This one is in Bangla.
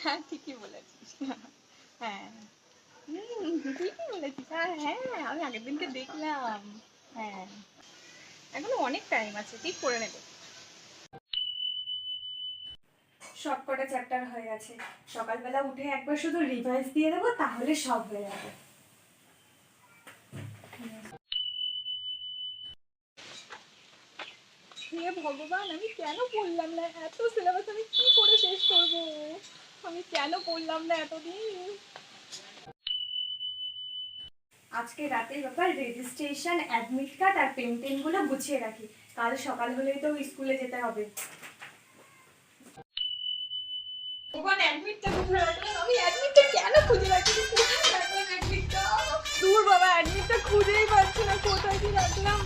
হ্যাঁ ঠিকই বলেছিস। হ্যাঁ ঠিকই বলেছিস। হ্যাঁ হ্যাঁ আমি আগের দিনকে দেখলাম। হ্যাঁ এখনো অনেক টাইম আছে, ঠিক করে নেবে। সব কটা চ্যাপ্টার হয়ে গেছে, সকালবেলা উঠে একবার শুধু রিভাইজ দিয়ে দেবো, তাহলে সব হয়ে যাবে। হে ভগবান, আমি কেন পড়লাম না? এত সিলেবাস আমি কি করে শেষ করব? আমি কেন পড়লাম না এতদিন? আজকে রাতের ব্যাপার রেজিস্ট্রেশন, অ্যাডমিট কার্ড আর পেন্টিং গুলো গুছিয়ে রাখি, কাল সকাল হলেই তো স্কুলে যেতে হবে। ভগবান, অ্যাডমিটটা কোথায় রাখলাম? আমি অ্যাডমিটটা কেন খুঁজে রাখিনি? কোথায় রাখলাম অ্যাডমিটটা? দূর বাবা, অ্যাডমিটটা খুঁজেই পাচ্ছি না, কোথায় কি রাখলাম।